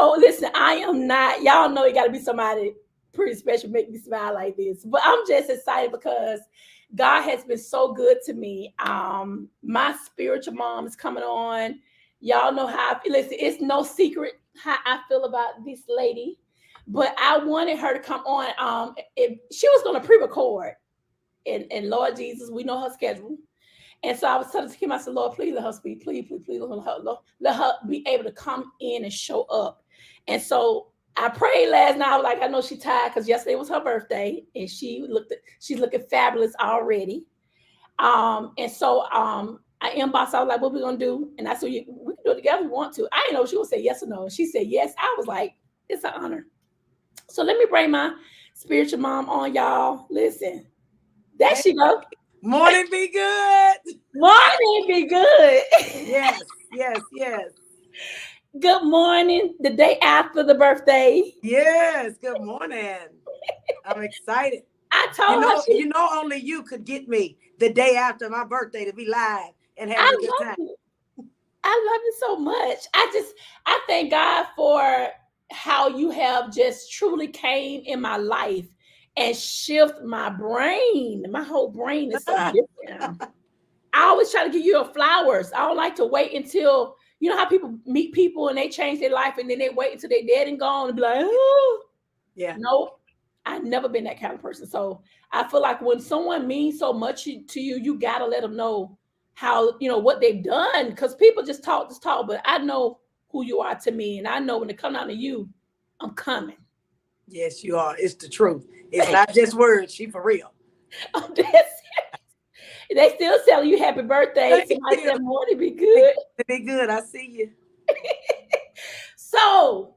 So listen, I am not, y'all know it got to be somebody pretty special make me smile like this. But I'm just excited because God has been so good to me. My spiritual mom is coming on. Y'all know how I feel. Listen, it's no secret how I feel about this lady. But I wanted her to come on. She was going to pre-record, and Lord Jesus, we know her schedule. And so I was telling Kim, I said, Lord, please let her speak. Please, please, please let her be able to come in and show up. And so I prayed last night. I was like, I know she's tired because yesterday was her birthday, and she's looking fabulous already. And so I inboxed. I was like, what we gonna do? And I said, we can do it together if we want to. I didn't know if she would say yes or no. She said yes. I was like, it's an honor. So let me bring my spiritual mom on, y'all. Listen, there she go. Morning be good. Morning be good. Yes, yes, yes. Good morning. The day after the birthday. Yes, good morning. I'm excited. I told her you know, only you could get me the day after my birthday to be live and having a good time. I love it so much. I thank God for how you have just truly came in my life and shift my brain. My whole brain is so different. I always try to give you flowers. I don't like to wait until, you know how people meet people and they change their life and then they wait until they're dead and gone and be like, oh. Yeah. No, I've never been that kind of person. So I feel like when someone means so much to you, you got to let them know how, you know, what they've done. Because people just talk, but I know who you are to me. And I know when it comes down to you, I'm coming. Yes, you are. It's the truth. It's not just words. She for real. I'm dead serious. They still telling you happy birthday. Somebody said morning be good. Be good. I see you. So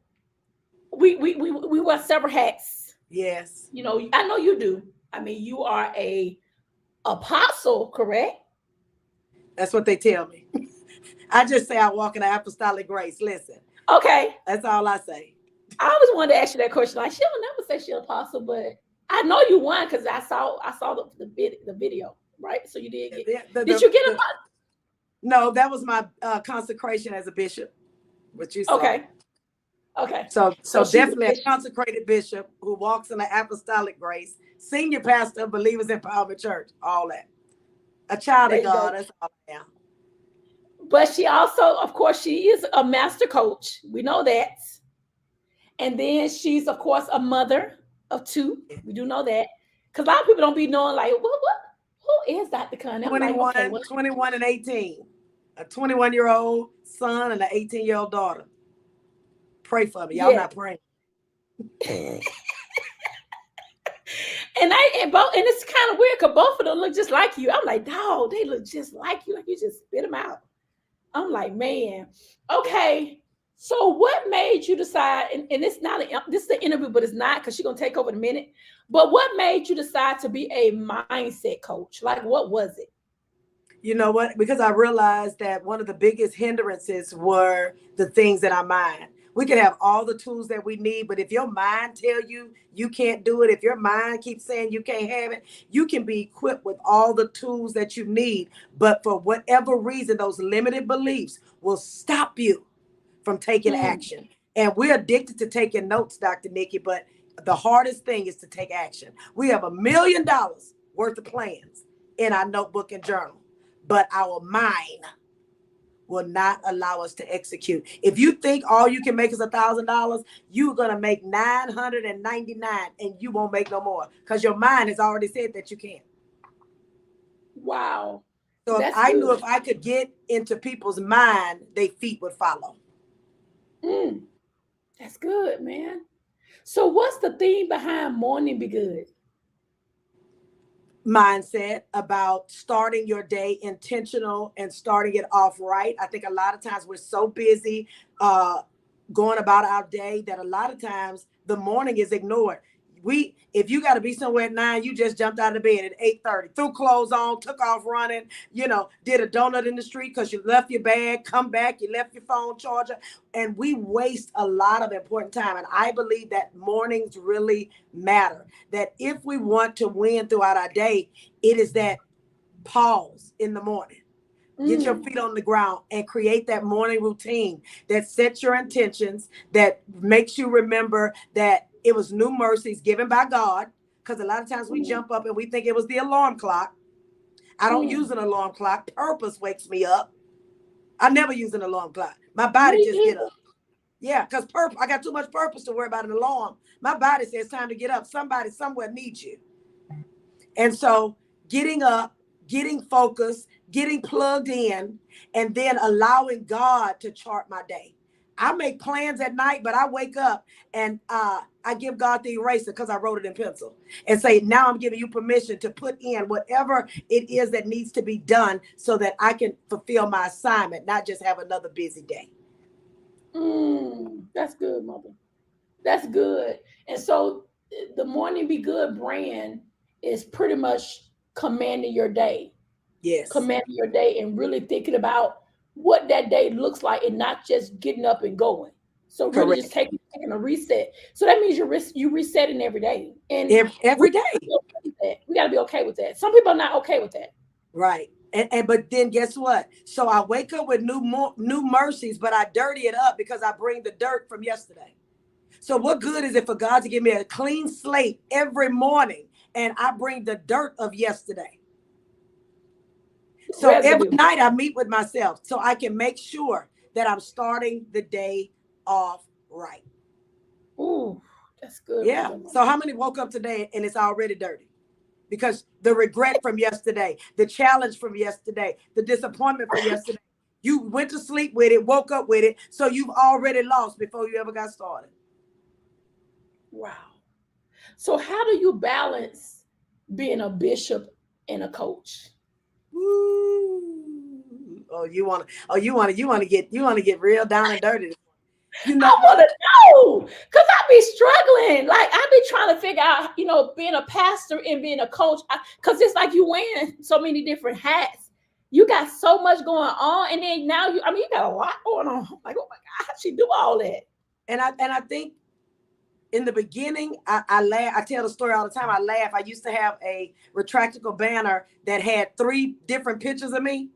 we wear several hats. Yes. You know, I know you do. I mean, you are a apostle, correct? That's what they tell me. I just say I walk in the apostolic grace. Listen. Okay. That's all I say. I always wanted to ask you that question. Like, she'll never say she's an apostle, but I know you won because I saw the video, right? So you did get. Did you get a? No, that was my consecration as a bishop. What you saw. Okay. Okay. So definitely a consecrated bishop who walks in the apostolic grace, senior pastor of Believers Empowerment Church, all that. A child of God, that's all I am. But she also, of course, she is a master coach. We know that. And then she's, of course, a mother of two. We do know that. Because a lot of people don't be knowing, like, who is Dr.Connie? 21 and 18. A 21-year-old son and an 18-year-old daughter. Pray for me. Y'all not praying. And it's kind of weird because both of them look just like you. I'm like, dog, they look just like you. Like you just spit them out. I'm like, man. Okay. So what made you decide, and it's not, this is an interview, but it's not because she's going to take over in a minute. But what made you decide to be a mindset coach? Like, what was it? You know what? Because I realized that one of the biggest hindrances were the things in our mind. We can have all the tools that we need, but if your mind tell you you can't do it, if your mind keeps saying you can't have it, you can be equipped with all the tools that you need. But for whatever reason, those limited beliefs will stop you from taking action. And we're addicted to taking notes, Dr. Nikki, but the hardest thing is to take action. We have $1 million worth of plans in our notebook and journal, but our mind will not allow us to execute. If you think all you can make is $1,000, you're going to make $999 and you won't make no more because your mind has already said that you can't. Wow. So if I knew if I could get into people's mind, their feet would follow. That's good, man. So what's the theme behind Morning Be Good? Mindset about starting your day intentional and starting it off right. I think a lot of times we're so busy going about our day that a lot of times the morning is ignored. If you got to be somewhere at 9, you just jumped out of bed at 8:30, threw clothes on, took off running, did a donut in the street because you left your bag, come back, you left your phone charger, and we waste a lot of important time. And I believe that mornings really matter, that if we want to win throughout our day, it is that pause in the morning. Get your feet on the ground and create that morning routine that sets your intentions, that makes you remember that it was new mercies given by God. Because a lot of times we jump up and we think it was the alarm clock. I don't use an alarm clock. Purpose wakes me up. I never use an alarm clock. My body just get up. Yeah, because I got too much purpose to worry about an alarm. My body says it's time to get up. Somebody somewhere needs you. And so getting up, getting focused, getting plugged in, and then allowing God to chart my day. I make plans at night, but I wake up and I give God the eraser because I wrote it in pencil and say, now I'm giving you permission to put in whatever it is that needs to be done so that I can fulfill my assignment, not just have another busy day. That's good, Mother. That's good. And so the Morning Be Good brand is pretty much commanding your day. Yes. Commanding your day and really thinking about what that day looks like and not just getting up and going. So really just taking a reset. So that means you resetting every day. And every day. We got to be okay with that. Some people are not okay with that. Right. And but then guess what? So I wake up with new mercies, but I dirty it up because I bring the dirt from yesterday. So what good is it for God to give me a clean slate every morning and I bring the dirt of yesterday? So every night I meet with myself so I can make sure that I'm starting the day off right. Ooh, that's good. Yeah. So how many woke up today and it's already dirty? Because the regret from yesterday, the challenge from yesterday, the disappointment from yesterday, you went to sleep with it, woke up with it. So you've already lost before you ever got started. Wow. So how do you balance being a bishop and a coach? Ooh. You want to get real down and dirty. I want to know because I be struggling. Like I be trying to figure out, being a pastor and being a coach. Because it's like you wearing so many different hats. You got so much going on, and then now you got a lot going on. Like, oh my God, how'd she do all that? And I think in the beginning, I laugh. I tell the story all the time. I laugh. I used to have a retractable banner that had 3 different pictures of me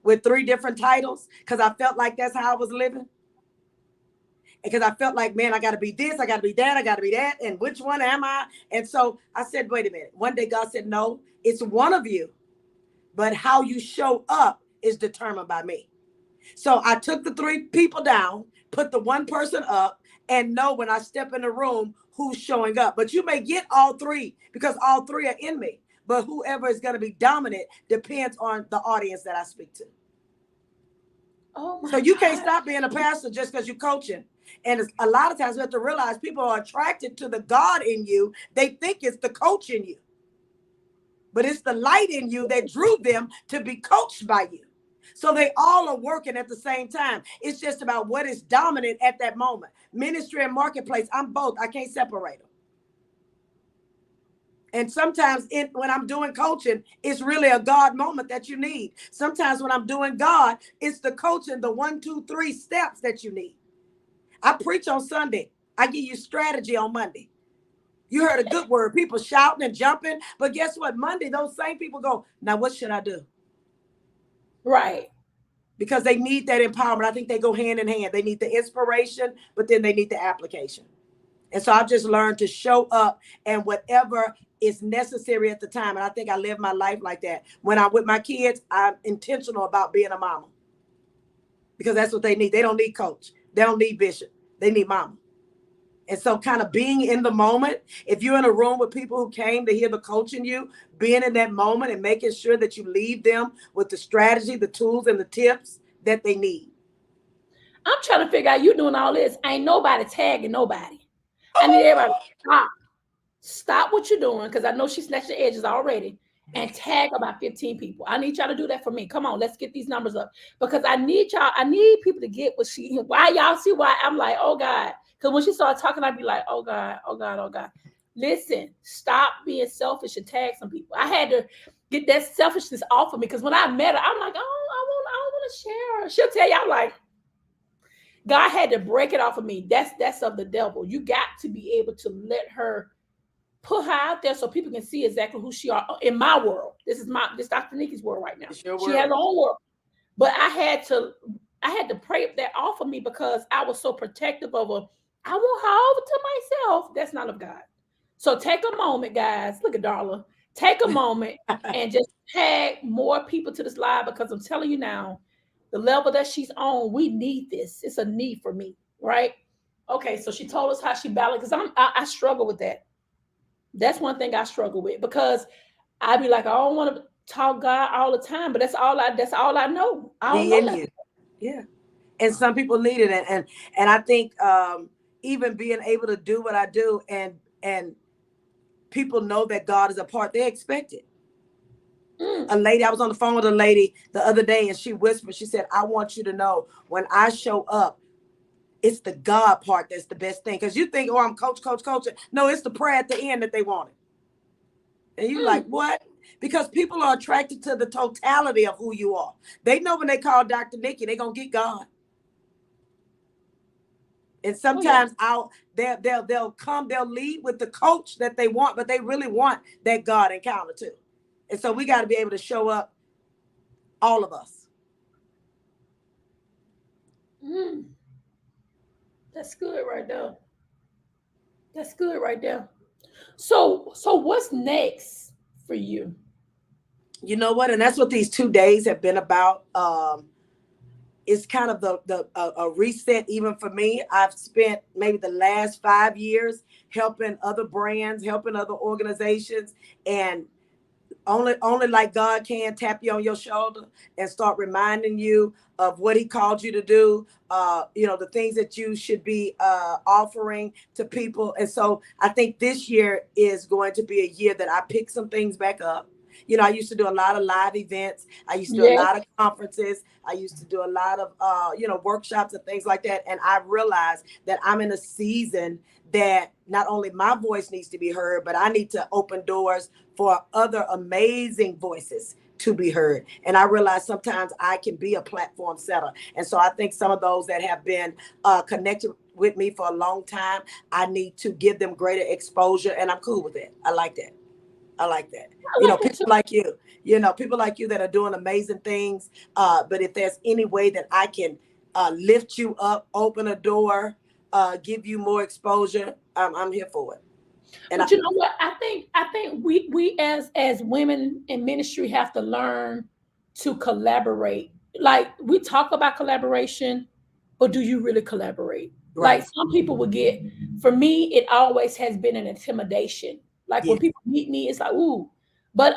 with 3 different titles because I felt like that's how I was living. Because I felt like, man, I got to be this, I got to be that, I got to be that. And which one am I? And so I said, wait a minute. One day God said, no, it's one of you. But how you show up is determined by me. So I took the 3 people down, put the 1 person up, and know when I step in the room who's showing up. But you may get all 3 because all 3 are in me. But whoever is going to be dominant depends on the audience that I speak to. So you can't stop being a pastor just because you're coaching. And a lot of times we have to realize people are attracted to the God in you. They think it's the coach in you. But it's the light in you that drew them to be coached by you. So they all are working at the same time. It's just about what is dominant at that moment. Ministry and marketplace, I'm both. I can't separate them. And sometimes when I'm doing coaching, it's really a God moment that you need. Sometimes when I'm doing God, it's the coaching, the 1, 2, 3 steps that you need. I preach on Sunday. I give you strategy on Monday. You heard a good word, people shouting and jumping. But guess what? Monday, those same people go, now what should I do? Right. Because they need that empowerment. I think they go hand in hand. They need the inspiration, but then they need the application. And so I've just learned to show up and whatever is necessary at the time. And I think I live my life like that. When I'm with my kids, I'm intentional about being a mama. Because that's what they need. They don't need coach. They don't need bishop. They need mama. And so kind of being in the moment, if you're in a room with people who came to hear the coach in you, being in that moment and making sure that you leave them with the strategy, the tools, and the tips that they need. I'm trying to figure out you doing all this. Ain't nobody tagging nobody. I need everybody to stop what you're doing because I know she snatched the edges already and tag about 15 people. I need y'all to do that for me. Come on, let's get these numbers up because I need people to get why y'all see why I'm like, oh God. Because when she started talking, I'd be like, oh God, oh God, oh God. Listen, stop being selfish and tag some people. I had to get that selfishness off of me because when I met her, I'm like, oh, I don't want to share her. She'll tell you, I'm like, God had to break it off of me. That's of the devil. You got to be able to let her put her out there so people can see exactly who she are in my world. This is Dr. Nikki's world right now. She has her own world. But I had to pray that off of me because I was so protective of her. I want her over to myself. That's not of God. So take a moment, guys. Look at Darla. Take a moment and just tag more people to this live, because I'm telling you now, the level that she's on, we need this. It's a need for me, right? Okay, so she told us how she balanced, because I struggle with that. That's one thing I struggle with, because I be like, I don't want to talk God all the time, but that's all I know. I don't He know in that. you. Yeah. And some people need it. And I think even being able to do what I do, and people know that God is a part, they expect it. A lady, I was on the phone with a lady the other day, and she whispered, she said, I want you to know, when I show up, it's the God part that's the best thing. Because you think, oh, I'm coaching. No, it's the prayer at the end that they wanted. And you like, what? Because people are attracted to the totality of who you are. They know when they call Dr. Nikki, they're going to get God. And sometimes they'll come, they'll lead with the coach that they want, but they really want that God encounter too. And so we got to be able to show up, all of us. That's good right there. That's good right there. So what's next for you? You know what? And that's what these 2 days have been about. It's kind of a reset even for me. I've spent maybe the last 5 years helping other brands, helping other organizations, and only like God can tap you on your shoulder and start reminding you of what he called you to do, the things that you should be offering to people. And so I think this year is going to be a year that I pick some things back up. I used to do a lot of live events. I used to do a Yes. lot of conferences. I used to do a lot of, workshops and things like that. And I realized that I'm in a season that not only my voice needs to be heard, but I need to open doors for other amazing voices to be heard. And I realize sometimes I can be a platform setter. And so I think some of those that have been connected with me for a long time, I need to give them greater exposure. And I'm cool with it. I like that. I like that. I like it too. People like you that are doing amazing things. But if there's any way that I can lift you up, open a door, give you more exposure, I'm here for it. And But you know what? I think we as women in ministry have to learn to collaborate. Like, we talk about collaboration, but do you really collaborate? Like, right. some people would get, for me, it always has been an intimidation. Like, when Yeah. people meet me, it's like, ooh, but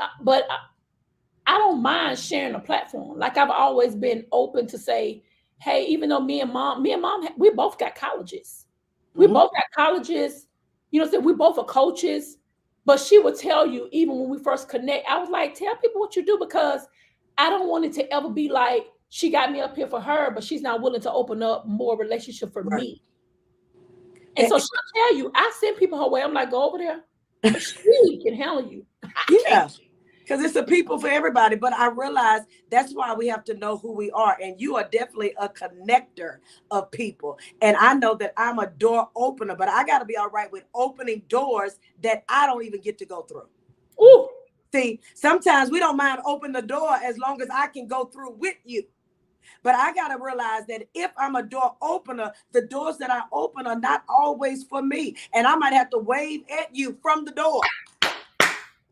I don't mind sharing a platform. Like, I've always been open to say, hey, even though me and mom, we both got colleges. We Mm-hmm. both got colleges. So we both are coaches. But she would tell you, even when we first connect, I was like, tell people what you do, because I don't want it to ever be like she got me up here for her, but she's not willing to open up more relationship for Right. me. And so she'll tell you, I send people her way. I'm like, go over there. But she can handle you. I Yeah. can't. Because it's a people for everybody. But I realize that's why we have to know who we are. And you are definitely a connector of people. And I know that I'm a door opener, but I got to be all right with opening doors that I don't even get to go through. Ooh. See, sometimes we don't mind opening the door as long as I can go through with you. But I got to realize that if I'm a door opener, the doors that I open are not always for me. And I might have to wave at you from the door.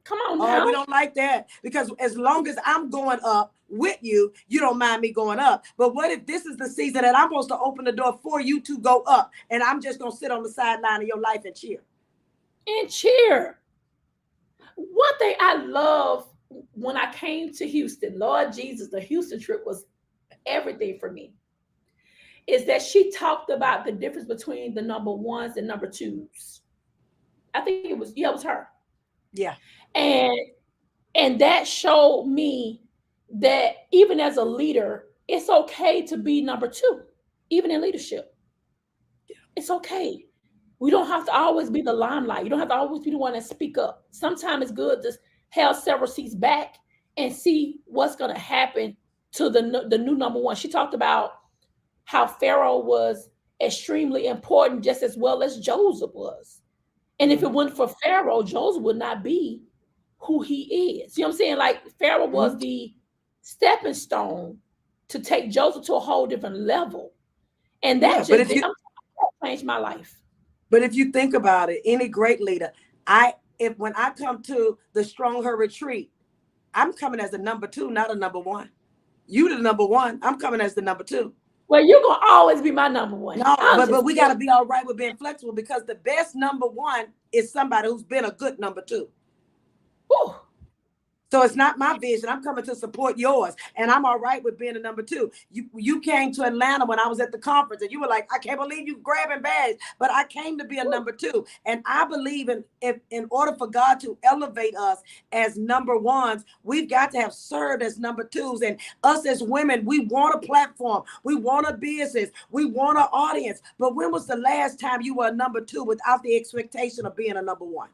Come on Oh, now. we don't like that, because as long as I'm going up with you, you don't mind me going up. But what if this is the season that I'm supposed to open the door for you to go up, and I'm just going to sit on the sideline of your life and cheer? And cheer. One thing I love when I came to Houston, Lord Jesus, the Houston trip was everything for me, is that she talked about the difference between the number ones and number twos. I think it was her. Yeah. And that showed me that even as a leader, it's okay to be number two, even in leadership. It's okay. We don't have to always be the limelight. You don't have to always be the one that speak up. Sometimes it's good to have several seats back and see what's going to happen to the new number one. She talked about how Pharaoh was extremely important, just as well as Joseph was. And if it Mm-hmm. wasn't for Pharaoh, Joseph would not be who he is. You know what I'm saying? Like, Pharaoh was Mm-hmm. the stepping stone to take Joseph to a whole different level. And Yeah, that just that changed my life. But if you think about it, any great leader, when I come to the Strong Her retreat, I'm coming as a number 2, not a number 1. You the number 1. I'm coming as the number 2. Well, you're gonna always be my number 1. No, but we got to be all right with being flexible, because the best number 1 is somebody who's been a good number 2. Whew. So it's not my vision. I'm coming to support yours. And I'm all right with being a number 2. You came to Atlanta when I was at the conference, and you were like, I can't believe you grabbing bags. But I came to be a number 2. And I believe in order for God to elevate us as number 1s, we've got to have served as number 2s. And us as women, we want a platform. We want a business. We want an audience. But when was the last time you were a number 2 without the expectation of being a number 1?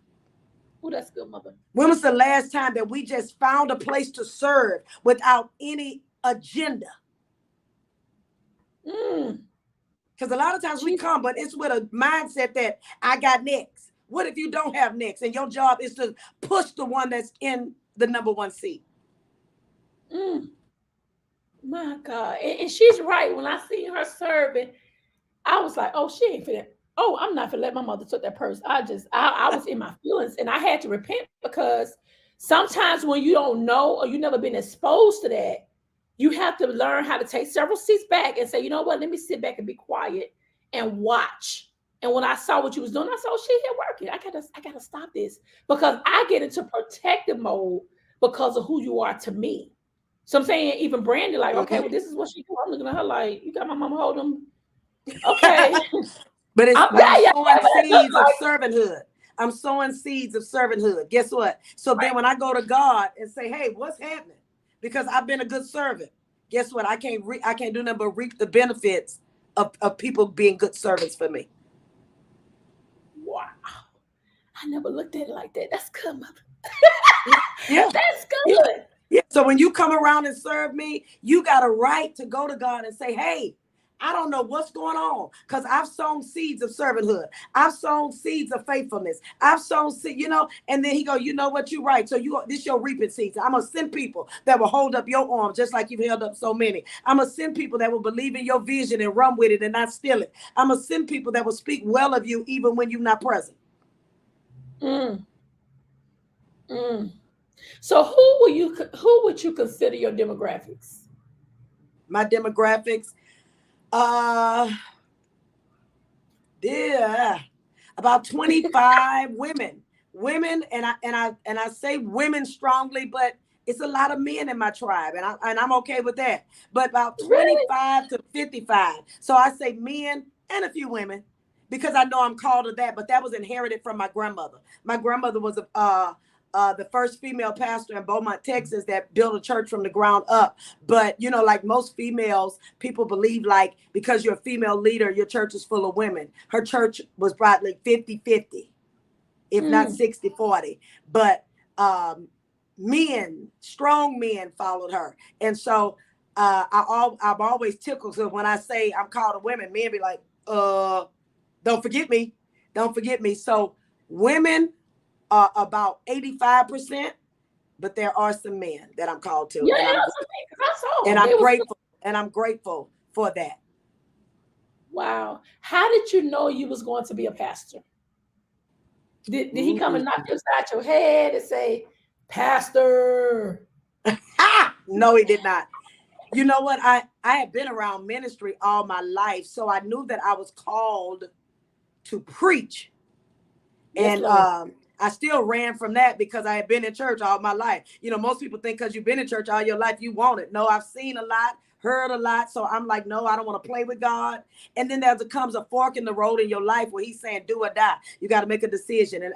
Oh, that's good, mother. When was the last time that we just found a place to serve without any agenda? Because a lot of times we come, but it's with a mindset that I got next. What if you don't have next, and your job is to push the one that's in the number 1 seat? My God. And she's right. When I see her serving, I was like, oh, she ain't fit. Oh, I'm not gonna let my mother took that purse. I was in my feelings, and I had to repent, because sometimes when you don't know or you never been exposed to that, you have to learn how to take several seats back and say, you know what, let me sit back and be quiet and watch. And when I saw what you was doing, I said, oh, she here working. I gotta stop this, because I get into protective mode because of who you are to me. So I'm saying, even Brandy, like, okay, well, this is what she do. I'm looking at her like, you got my mama hold them. Okay. But I'm sowing seeds of servanthood. I'm sowing seeds of servanthood. Guess what? So then when I go to God and say, hey, what's happening? Because I've been a good servant. Guess what? I can't do nothing but reap the benefits of people being good servants for me. Wow. I never looked at it like that. That's good, mother. Yeah. That's good. Yeah. So when you come around and serve me, you got a right to go to God and say, hey, I don't know what's going on, because I've sown seeds of servanthood. I've sown seeds of faithfulness. I've sown seeds, and then he go, you know what, you're right. So this your reaping season. I'm going to send people that will hold up your arms just like you've held up so many. I'm going to send people that will believe in your vision and run with it and not steal it. I'm going to send people that will speak well of you even when you're not present. So who would you consider your demographics? My demographics, about 25 women, and I say women strongly, but it's a lot of men in my tribe, and I'm okay with that. But about 25 to 55. So I say men and a few women, because I know I'm called to that. But that was inherited from my grandmother. My grandmother was the first female pastor in Beaumont, Texas, that built a church from the ground up. But, like most females, people believe like because you're a female leader, your church is full of women. Her church was probably 50-50, if not 60-40. But strong men followed her. And so I'm always tickled. So when I say I'm called to women, men be like, don't forget me. Don't forget me. So women are about 85%, but there are some men that I'm called to. And I'm grateful for that. Wow. How did you know you was going to be a pastor? Did he come and knock you inside your head and say, pastor? No, he did not. You know what? I had been around ministry all my life, so I knew that I was called to preach. Yes, and I still ran from that because I had been in church all my life. Most people think because you've been in church all your life, you want it. No, I've seen a lot, heard a lot. So I'm like, no, I don't want to play with God. And then there comes a fork in the road in your life where he's saying, do or die. You got to make a decision. And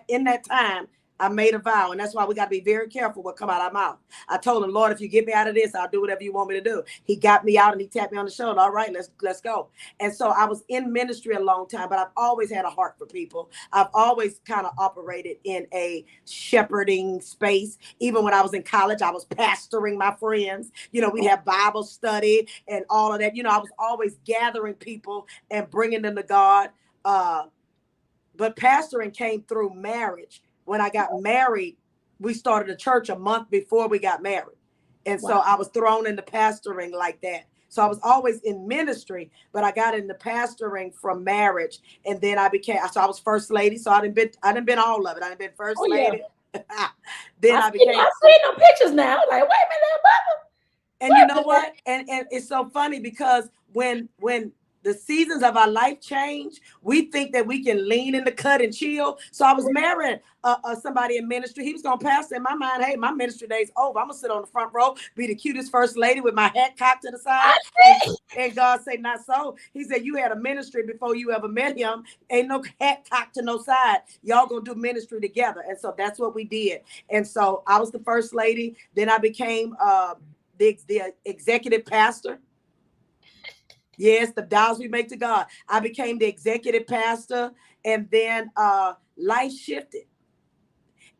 in that time, I made a vow, and that's why we got to be very careful what come out of our mouth. I told him, Lord, if you get me out of this, I'll do whatever you want me to do. He got me out and he tapped me on the shoulder. All right, let's go. And so I was in ministry a long time, but I've always had a heart for people. I've always kind of operated in a shepherding space. Even when I was in college, I was pastoring my friends. We'd have Bible study and all of that. I was always gathering people and bringing them to God. But pastoring came through marriage. When I got married, we started a church a month before we got married. And so I was thrown into pastoring like that. So I was always in ministry, but I got into pastoring from marriage. And then I was first lady. So I done been all of it. I done been first lady. Then I became. I've seen them pictures now. Like, wait a minute, Baba. And you know what? And it's so funny because when the seasons of our life change, we think that we can lean in the cut and chill. So I was marrying somebody in ministry. He was going to pastor. In my mind, hey, my ministry day's over. I'm going to sit on the front row, be the cutest first lady with my hat cocked to the side. And God said, not so. He said, you had a ministry before you ever met him. Ain't no hat cocked to no side. Y'all going to do ministry together. And so that's what we did. And so I was the first lady. Then I became the executive pastor. Yes, the vows we make to God. I became the executive pastor, and then life shifted.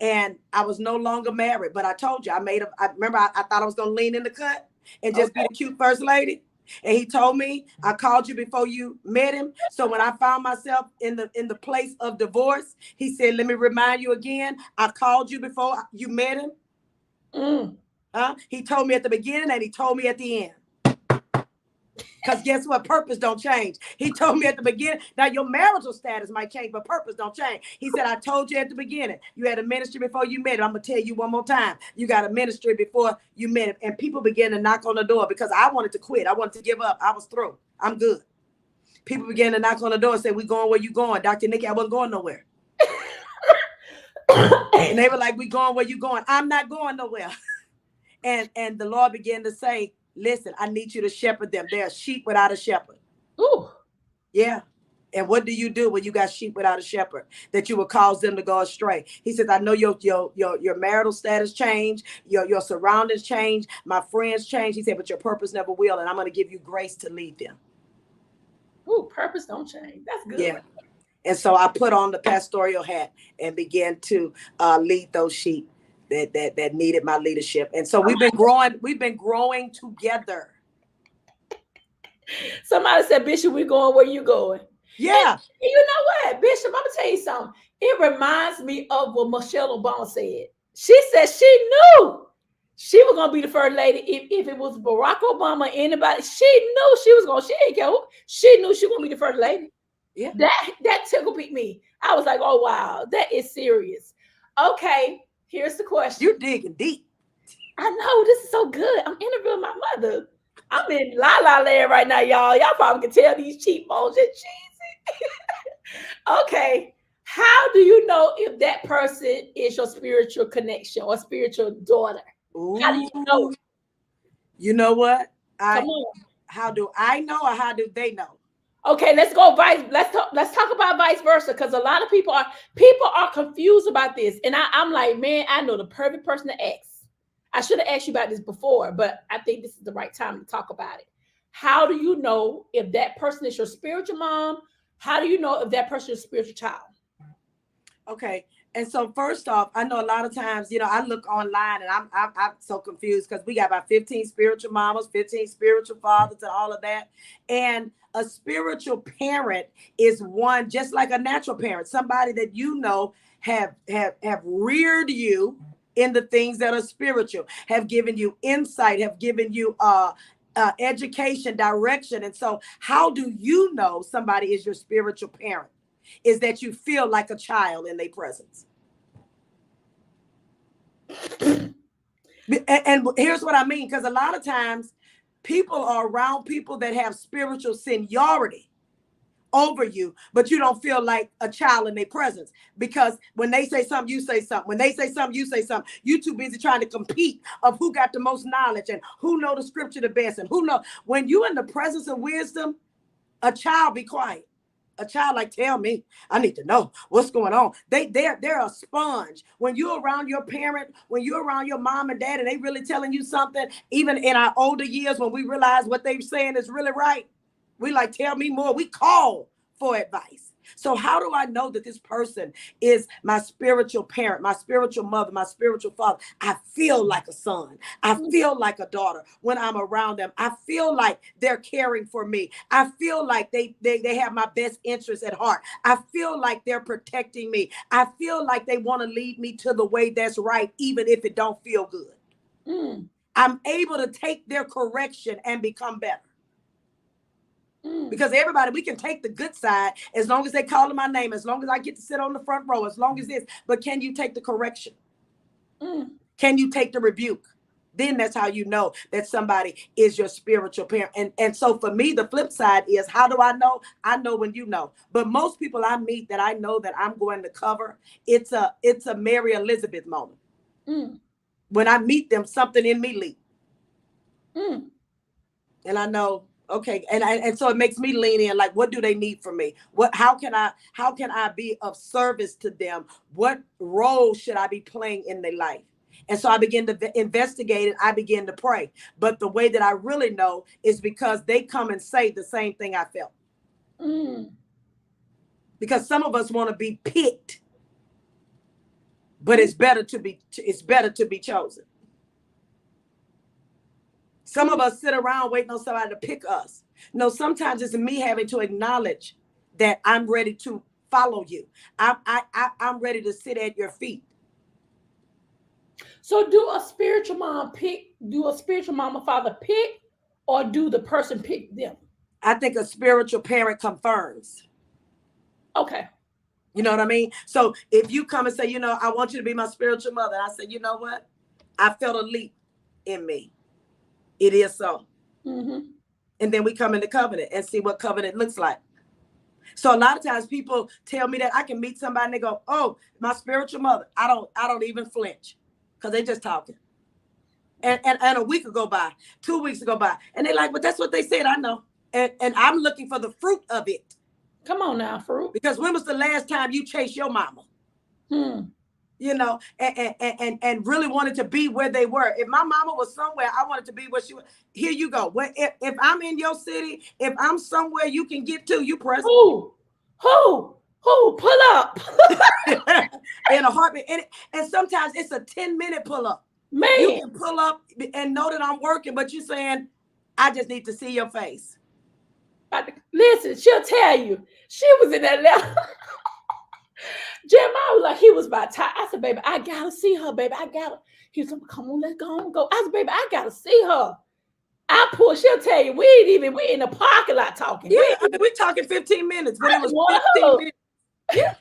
And I was no longer married, but I told you, I thought I was going to lean in the cut and just be the cute first lady. And he told me, I called you before you met him. So when I found myself in the place of divorce, he said, let me remind you again, I called you before you met him. He told me at the beginning and he told me at the end. Because guess what? Purpose don't change. He told me at the beginning. Now your marital status might change, but purpose don't change. He said, I told you at the beginning, you had a ministry before you met it. I'm going to tell you one more time. You got a ministry before you met it. And people began to knock on the door because I wanted to quit. I wanted to give up. I was through. I'm good. People began to knock on the door and say, we going where you going? Dr. Nikki, I wasn't going nowhere. And they were like, we going where you going? I'm not going nowhere. And the Lord began to say, listen, I need you to shepherd them. They're sheep without a shepherd. Ooh. Yeah. And what do you do when you got sheep without a shepherd? That you will cause them to go astray. He says, I know your marital status changed, your surroundings change, my friends change. He said, but your purpose never will. And I'm going to give you grace to lead them. Ooh, purpose don't change. That's good. Yeah. And so I put on the pastoral hat and began to lead those sheep that needed my leadership. And so we've been growing together. Somebody said, Bishop, we're going where you going. Yeah. And you know what, Bishop, I'm gonna tell you something. It reminds me of what Michelle Obama said. She said she knew she was gonna be the first lady. If it was Barack Obama or anybody, she knew she was gonna, she ain't care. She knew she was gonna be the first lady. Yeah. That tickled me. I was like, oh wow, that is serious. Okay. Here's the question. You're digging deep. I know, this is so good. I'm interviewing my mother. I'm in la la land right now, y'all. Y'all probably can tell these cheap bones are cheesy. Okay. How do you know if that person is your spiritual connection or spiritual daughter? Ooh. How do you know? You know what? Come on. How do I know or how do they know? Okay, let's talk about vice versa, because a lot of people are confused about this. And I'm like, man, I know the perfect person to ask. I should have asked you about this before, but I think this is the right time to talk about it. How do you know if that person is your spiritual mom? How do you know if that person is a spiritual child? Okay. And so first off, I know a lot of times, I look online and I'm so confused because we got about 15 spiritual mamas, 15 spiritual fathers and all of that. And a spiritual parent is one, just like a natural parent, somebody that have reared you in the things that are spiritual, have given you insight, have given you education, direction. And so how do you know somebody is your spiritual parent? Is that you feel like a child in their presence. And here's what I mean, because a lot of times people are around people that have spiritual seniority over you, but you don't feel like a child in their presence, because when they say something, you say something. When they say something, you say something. You too busy trying to compete of who got the most knowledge and who know the scripture the best and who know. When you in the presence of wisdom, a child be quiet. A child like, tell me, I need to know what's going on. They're a sponge. When you're around your parent, when you're around your mom and dad, and they really telling you something, even in our older years, when we realize what they're saying is really right, we like, tell me more. We call for advice. So how do I know that this person is my spiritual parent, my spiritual mother, my spiritual father? I feel like a son. I feel like a daughter when I'm around them. I feel like they're caring for me. I feel like they have my best interests at heart. I feel like they're protecting me. I feel like they want to lead me to the way that's right, even if it don't feel good. I'm able to take their correction and become better. Because everybody, we can take the good side as long as they call my name, as long as I get to sit on the front row, as long as this. But can you take the correction? Can you take the rebuke? Then that's how you know that somebody is your spiritual parent. And so for me, the flip side is, how do I know? I know when you know. But most people I meet that I know that I'm going to cover, it's a Mary Elizabeth moment. When I meet them, something in me leaps. And I know, okay, and so it makes me lean in, like, what do they need from me? How can I be of service to them? What role should I be playing in their life? And so I begin to investigate and I begin to pray. But the way that I really know is because they come and say the same thing I felt. Because some of us want to be picked, but it's better to be chosen. Some of us sit around waiting on somebody to pick us. No, sometimes it's me having to acknowledge that I'm ready to follow you. I'm ready to sit at your feet. So do a spiritual mom or father pick, or do the person pick them? I think a spiritual parent confirms. Okay. You know what I mean? So if you come and say, I want you to be my spiritual mother, I say, you know what? I felt a leap in me. It is so. And then we come into covenant and see what covenant looks like. So a lot of times people tell me that I can meet somebody and they go, oh, my spiritual mother. I don't even flinch because they just talking. And a week will go by, 2 weeks will go by. And they're like, but that's what they said. I know. And I'm looking for the fruit of it. Come on now, fruit. Because when was the last time you chased your mama? And really wanted to be where they were. If my mama was somewhere, I wanted to be where she was. Here you go. If I'm in your city, if I'm somewhere you can get to, you press. Who? Pull up. In a heartbeat. And sometimes it's a 10-minute pull up. Man. You can pull up and know that I'm working, but you're saying, I just need to see your face. Listen, she'll tell you. She was in that level. Jeremiah was like, he was about time. I said, baby, I gotta see her, baby. He was like, come on, let's go. I said, baby, I gotta see her. She'll tell you, we in the parking lot talking. Yeah, we're talking 15 minutes, but it was 15 minutes. Yeah.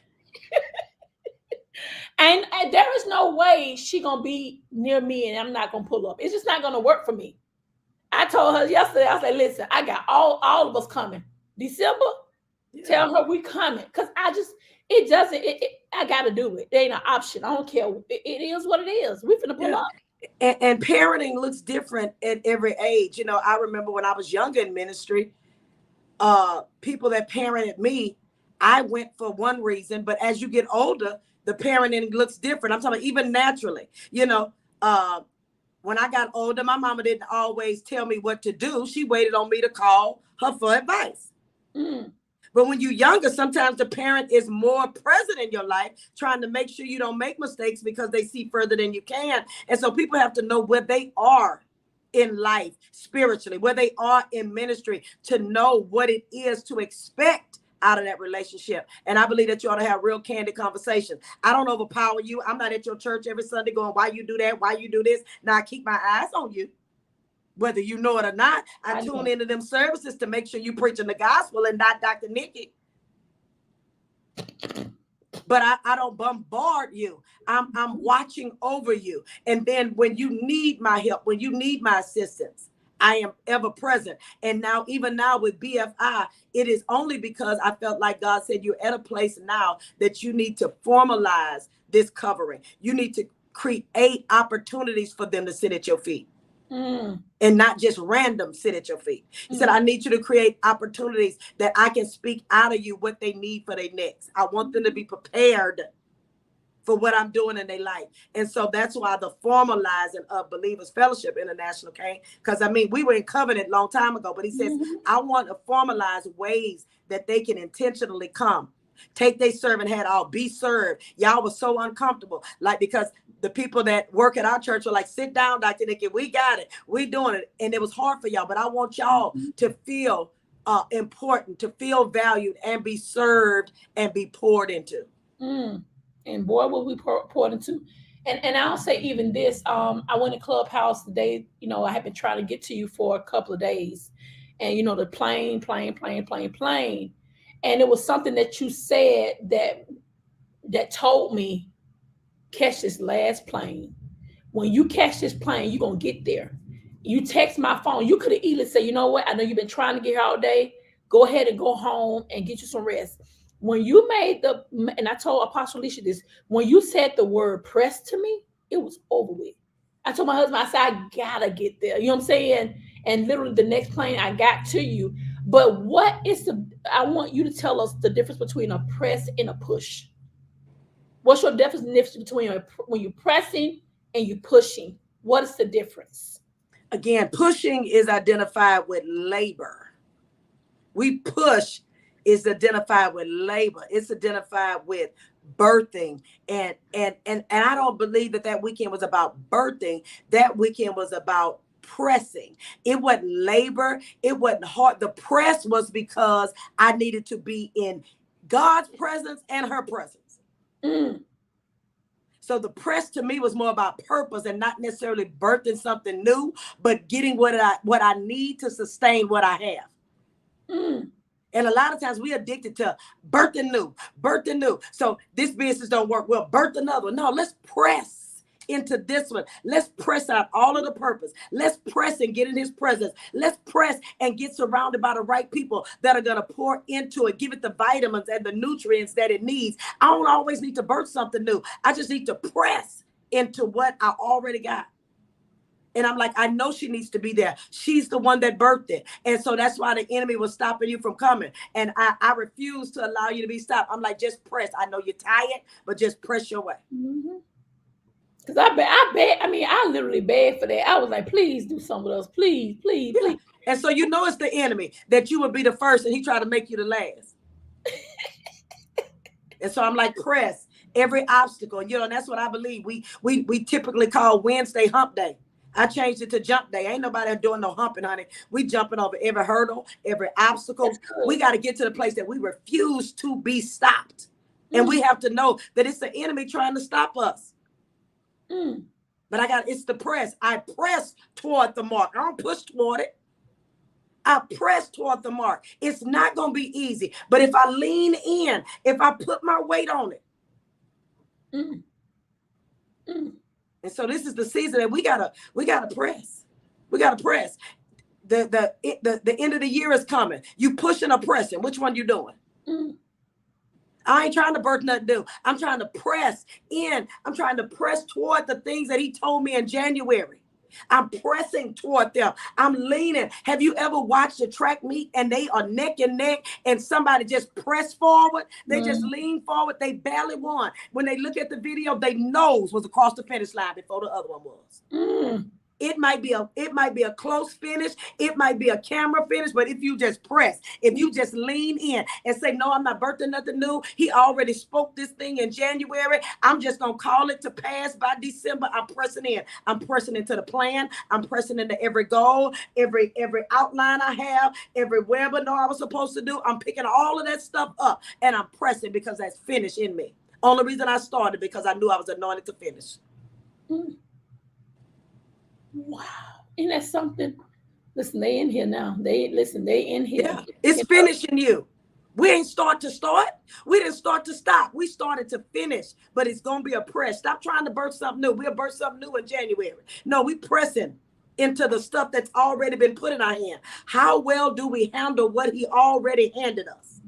And there is no way she gonna be near me and I'm not gonna pull up. It's just not gonna work for me. I told her yesterday, I said, listen, I got all of us coming. December, tell her we coming. Because I gotta do it. There ain't an option. I don't care. It is what it is. We finna pull up. And parenting looks different at every age. I remember when I was younger in ministry, people that parented me, I went for one reason, but as you get older, the parenting looks different. I'm talking about even naturally. When I got older, my mama didn't always tell me what to do. She waited on me to call her for advice. But when you're younger, sometimes the parent is more present in your life, trying to make sure you don't make mistakes because they see further than you can. And so people have to know where they are in life spiritually, where they are in ministry, to know what it is to expect out of that relationship. And I believe that you ought to have real candid conversations. I don't overpower you. I'm not at your church every Sunday going, why you do that? Why you do this? Now I keep my eyes on you. Whether you know it or not, I tune into them services to make sure you preaching the gospel and not Dr. Nikki. But I don't bombard you. I'm watching over you. And then when you need my help, when you need my assistance, I am ever present. And now, even now with BFI, it is only because I felt like God said, you're at a place now that you need to formalize this covering. You need to create opportunities for them to sit at your feet. And not just random sit at your feet. He said, I need you to create opportunities that I can speak out of you what they need for their next. I want them to be prepared for what I'm doing in their life. And so that's why the formalizing of Believers Fellowship International came. Because we were in covenant a long time ago, but he says, I want to formalize ways that they can intentionally come. Take their servant hat off, be served. Y'all was so uncomfortable. Because the people that work at our church were like, sit down, Dr. Nikki, we got it. We doing it. And it was hard for y'all, but I want y'all to feel important, to feel valued and be served and be poured into. And boy, will we poured into. And I'll say even this. I went to Clubhouse today. I have been trying to get to you for a couple of days, and the plane, and it was something that you said that told me, catch this last plane. When you catch this plane, you're gonna get there. You text my phone. You could have easily said, you know what? I know you've been trying to get here all day. Go ahead and go home and get you some rest. When you made and I told Apostle Alicia this, when you said the word press to me, it was over with. I told my husband, I said, I gotta get there. You know what I'm saying? And literally the next plane I got to you. But I want you to tell us the difference between a press and a push. What's your definition between when you're pressing and you're pushing? What is the difference? Again, pushing is identified with labor. We push is identified with labor. It's identified with birthing. And I don't believe that weekend was about birthing. That weekend was about pressing. It wasn't labor. It wasn't hard. The press was because I needed to be in God's presence and her presence. So the press to me was more about purpose and not necessarily birthing something new, but getting what I need to sustain what I have. And a lot of times we addicted to birthing new. So this business don't work. Well, birth another. No, let's press into this one. Let's press out all of the purpose. Let's press and get in his presence. Let's press and get surrounded by the right people that are going to pour into it, give it the vitamins and the nutrients that it needs. I don't always need to birth something new. I just need to press into what I already got. And I'm like, I know she needs to be there. She's the one that birthed it. And so that's why the enemy was stopping you from coming. And I refuse to allow you to be stopped. I'm like, just press. I know you're tired, but just press your way. Because I literally begged for that. I was like, please do something with us. Please. And so it's the enemy that you would be the first and he tried to make you the last. And so I'm like, press every obstacle. And that's what I believe. We typically call Wednesday hump day. I changed it to jump day. Ain't nobody doing no humping, honey. We jumping over every hurdle, every obstacle. We got to get to the place that we refuse to be stopped. And we have to know that it's the enemy trying to stop us. But it's the press. I press toward the mark. I don't push toward it. I press toward the mark. It's not going to be easy. But if I lean in, if I put my weight on it. And so this is the season that we gotta press. We gotta press. The end of the year is coming. You pushing or pressing? Which one you doing? I ain't trying to birth nothing new. I'm trying to press in. I'm trying to press toward the things that he told me in January. I'm pressing toward them. I'm leaning. Have you ever watched a track meet and they are neck and neck and somebody just press forward? They just lean forward. They barely won. When they look at the video, their nose was across the finish line before the other one was. It might be a close finish. It might be a camera finish. But if you just press, if you just lean in and say, no, I'm not birthing nothing new. He already spoke this thing in January. I'm just going to call it to pass by December. I'm pressing in. I'm pressing into the plan. I'm pressing into every goal, every outline I have, every webinar I was supposed to do. I'm picking all of that stuff up and I'm pressing because that's finished in me. Only reason I started because I knew I was anointed to finish. Wow. Isn't that something? Listen, they in here now. They in here. Yeah, it's finishing you. We ain't start to start. We didn't start to stop. We started to finish, but it's going to be a press. Stop trying to birth something new. We'll birth something new in January. No, we pressing into the stuff that's already been put in our hand. How well do we handle what he already handed us?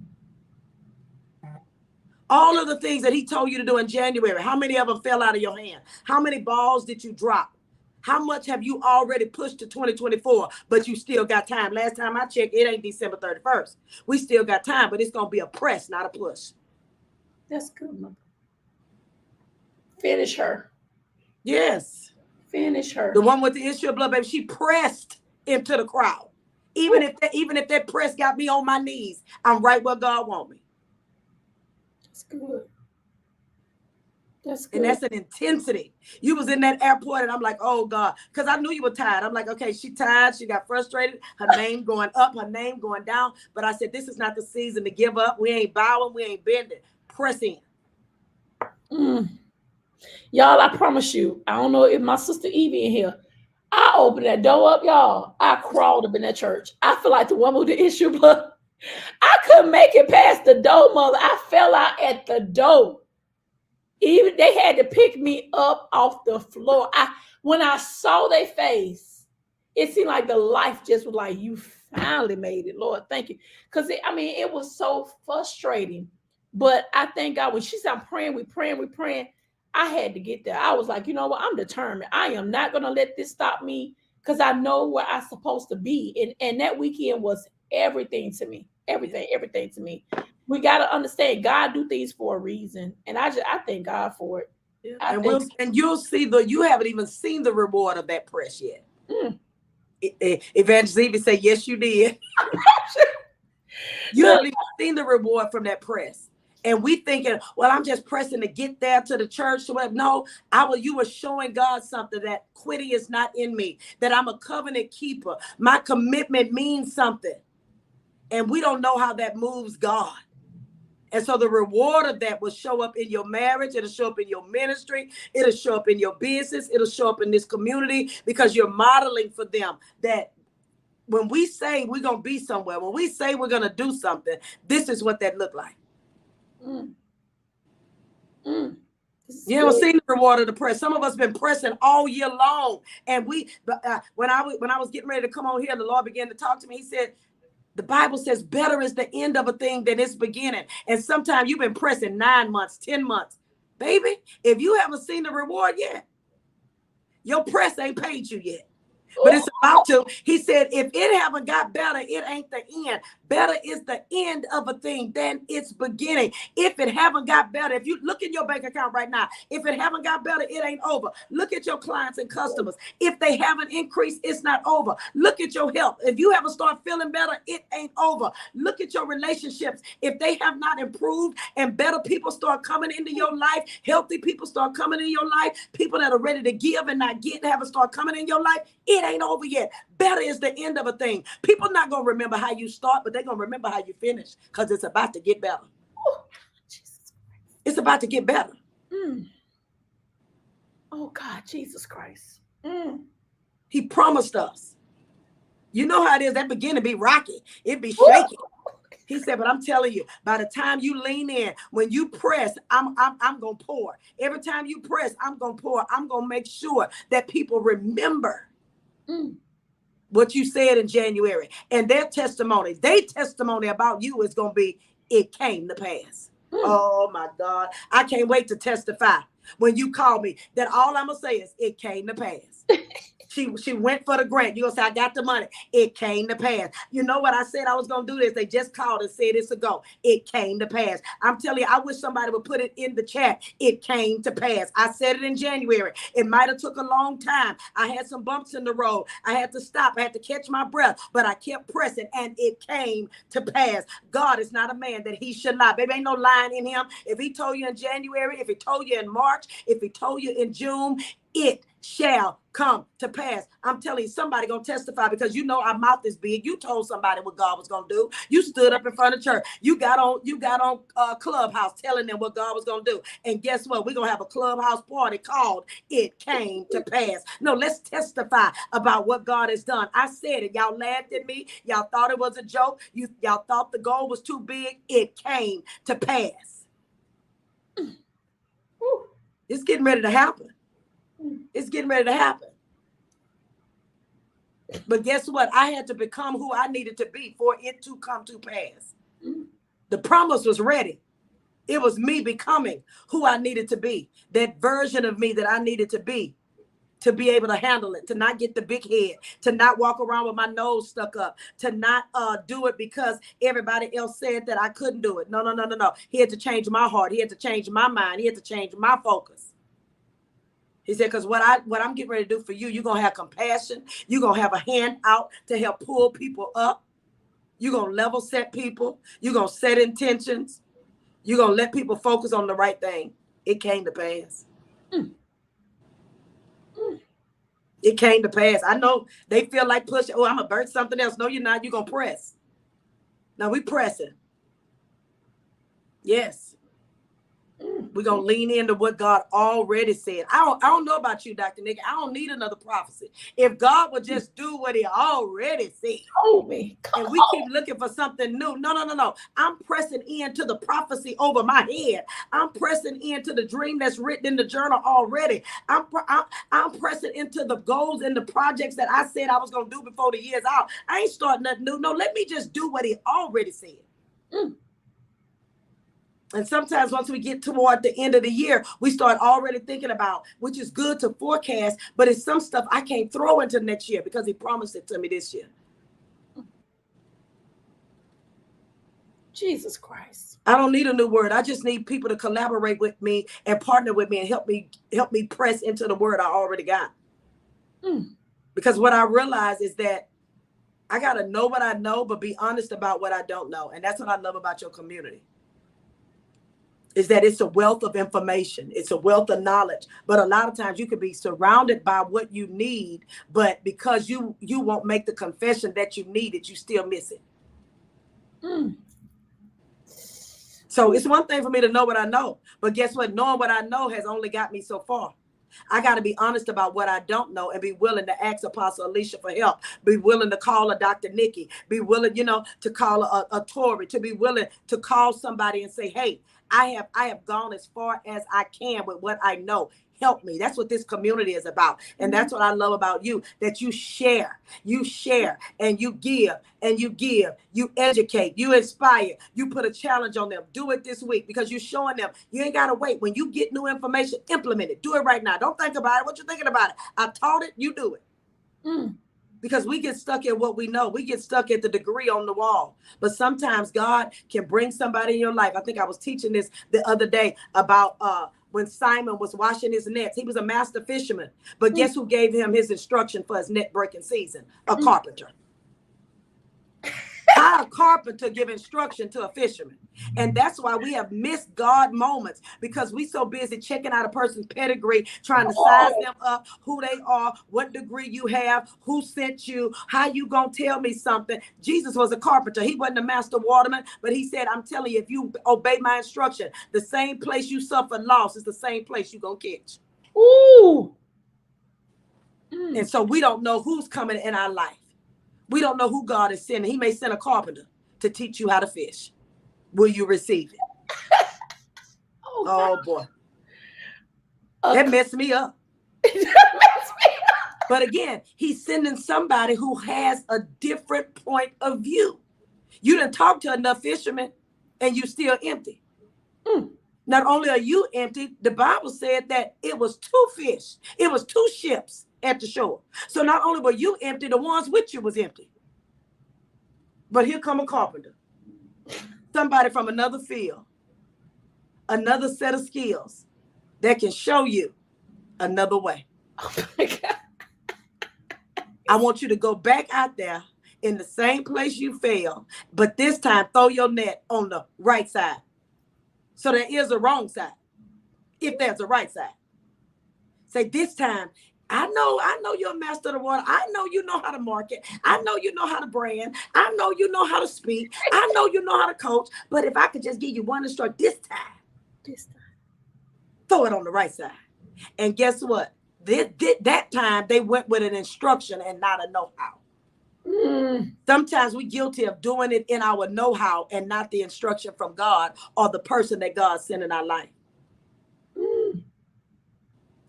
All of the things that he told you to do in January, how many of them fell out of your hand? How many balls did you drop? How much have you already pushed to 2024, but you still got time? Last time I checked, it ain't December 31st. We still got time, but it's going to be a press, not a push. That's good, Mother. Finish her. Yes. Finish her. The one with the issue of blood, baby, she pressed into the crowd. Even if that press got me on my knees, I'm right where God want me. That's good. That's good. And that's an intensity. You was in that airport and I'm like, oh God, because I knew you were tired. I'm like, okay, she tired. She got frustrated. Her name going up, her name going down. But I said, this is not the season to give up. We ain't bowing. We ain't bending. Press in. Y'all, I promise you, I don't know if my sister Evie in here. I opened that door up, y'all. I crawled up in that church. I feel like the woman with the issue, but I couldn't make it past the door, mother. I fell out at the door. Even they had to pick me up off the floor. When I saw their face, it seemed like the life just was like, you finally made it, Lord. Thank you. Because it was so frustrating. But I thank God when she said, I'm praying, we praying, we praying. I had to get there. I was like, you know what? I'm determined. I am not gonna let this stop me because I know where I'm supposed to be. And that weekend was everything to me. Everything to me. We got to understand God do things for a reason, and I thank God for it. Yeah. And you'll see you haven't even seen the reward of that press yet. Evangelist Evie say, yes, you did. You haven't even seen the reward from that press. And we thinking, well, I'm just pressing to get there to the church. So no, you were showing God something, that quitting is not in me, that I'm a covenant keeper. My commitment means something. And we don't know how that moves God. And so the reward of that will show up in your marriage. It'll show up in your ministry. It'll show up in your business. It'll show up in this community, because you're modeling for them that when we say we're going to be somewhere, when we say we're going to do something, this is what that looked like. You haven't seen the reward of the press. Some of us been pressing all year long. And when I was getting ready to come on here, the Lord began to talk to me. He said, the Bible says better is the end of a thing than its beginning. And sometimes you've been pressing 9 months, 10 months. Baby, if you haven't seen the reward yet, your press ain't paid you yet. But it's about to. He said, if it haven't got better, it ain't the end. Better is the end of a thing than its beginning. If it haven't got better, if you look in your bank account right now, if it haven't got better, it ain't over. Look at your clients and customers. If they haven't increased, it's not over. Look at your health. If you haven't started feeling better, it ain't over. Look at your relationships. If they have not improved and better people start coming into your life, healthy people start coming in your life, people that are ready to give and not get, haven't started coming in your life, it ain't over yet. Better is the end of a thing. People not going to remember how you start, but they're going to remember how you finish, because it's about to get better. It's about to get better. Oh, God, Jesus Christ. He promised us. You know how it is. That beginning to be rocky. It be shaky. He said, but I'm telling you, by the time you lean in, when you press, I'm going to pour. Every time you press, I'm going to pour. I'm going to make sure that people remember what you said in January. And their testimony about you is going to be, it came to pass. Oh, my God. I can't wait to testify when you call me that all I'm going to say is, it came to pass. She went for the grant. You're going to say, I got the money. It came to pass. You know what I said I was going to do this? They just called and said it's a go. It came to pass. I'm telling you, I wish somebody would put it in the chat. It came to pass. I said it in January. It might have took a long time. I had some bumps in the road. I had to stop. I had to catch my breath, but I kept pressing and it came to pass. God is not a man that he should lie. Baby, ain't no lying in him. If he told you in January, if he told you in March, if he told you in June, it shall come to pass. I'm telling you, somebody gonna testify, because you know our mouth is big. You told somebody what God was gonna do. You stood up in front of church. You got on Clubhouse telling them what God was gonna do. And guess what? We're gonna have a Clubhouse party called It Came to Pass. No, let's testify about what God has done. I said it. Y'all laughed at me. Y'all thought it was a joke. Y'all thought the goal was too big. It came to pass. It's getting ready to happen. It's getting ready to happen. But guess what? I had to become who I needed to be for it to come to pass. The promise was ready. It was me becoming who I needed to be, that version of me that I needed to be able to handle it, to not get the big head, to not walk around with my nose stuck up, to not do it because everybody else said that I couldn't do it. No. He had to change my heart. He had to change my mind. He had to change my focus. He said, because what I'm getting ready to do for you, you're going to have compassion. You're going to have a hand out to help pull people up. You're going to level set people. You're going to set intentions. You're going to let people focus on the right thing. It came to pass. It came to pass. I know they feel like pushing. Oh, I'm going to burn something else. No, you're not. You're going to press. Now we pressing. Yes. We're going to lean into what God already said. I don't know about you, Dr. Nikki. I don't need another prophecy. If God would just do what he already said. Oh, me. And we keep looking for something new. No. I'm pressing into the prophecy over my head. I'm pressing into the dream that's written in the journal already. I'm pressing into the goals and the projects that I said I was going to do before the year's out. I ain't starting nothing new. No, let me just do what he already said. And sometimes once we get toward the end of the year, we start already thinking about, which is good to forecast, but it's some stuff I can't throw into next year because he promised it to me this year. Jesus Christ. I don't need a new word. I just need people to collaborate with me and partner with me and help me press into the word I already got. Because what I realize is that I got to know what I know, but be honest about what I don't know. And that's what I love about your community. Is that it's a wealth of information. It's a wealth of knowledge. But a lot of times you could be surrounded by what you need, but because you won't make the confession that you need it, you still miss it. So it's one thing for me to know what I know. But guess what? Knowing what I know has only got me so far. I got to be honest about what I don't know and be willing to ask Apostle Alicia for help. Be willing to call a Dr. Nikki. Be willing, to call a Tori. To be willing to call somebody and say, hey, I have gone as far as I can with what I know. Help me. That's what this community is about. And that's what I love about you, that you share and you give, you educate, you inspire, you put a challenge on them. Do it this week because you're showing them you ain't got to wait. When you get new information, implement it. Do it right now. Don't think about it. What you thinking about it? I taught it. You do it. Because we get stuck at what we know. We get stuck at the degree on the wall. But sometimes God can bring somebody in your life. I think I was teaching this the other day about when Simon was washing his nets. He was a master fisherman. But guess who gave him his instruction for his net breaking season? A carpenter. How a carpenter give instruction to a fisherman. And that's why we have missed God moments, because we so busy checking out a person's pedigree, trying to size them up, who they are, what degree you have, who sent you, how you gonna tell me something. Jesus was a carpenter. He wasn't a master waterman, but he said, I'm telling you, if you obey my instruction, the same place you suffer loss is the same place you gonna catch. Ooh. And so we don't know who's coming in our life. We don't know who God is sending. He may send a carpenter to teach you how to fish. Will you receive it? Oh boy. That messed me up. But again, he's sending somebody who has a different point of view. You didn't talk to enough fishermen and you still empty. Not only are you empty, the Bible said that it was 2 fish. It was 2 ships at the shore. So not only were you empty, the ones with you was empty. But here come a carpenter. Somebody from another field, another set of skills that can show you another way. Oh my God. I want you to go back out there in the same place you failed, but this time throw your net on the right side. So there is a wrong side, if there's a right side. Say, this time, I know you're a master of the water. I know you know how to market. I know you know how to brand. I know you know how to speak. I know you know how to coach. But if I could just give you one instruction this time, throw it on the right side. And guess what? That time they went with an instruction and not a know-how. Sometimes we're guilty of doing it in our know-how and not the instruction from God or the person that God sent in our life.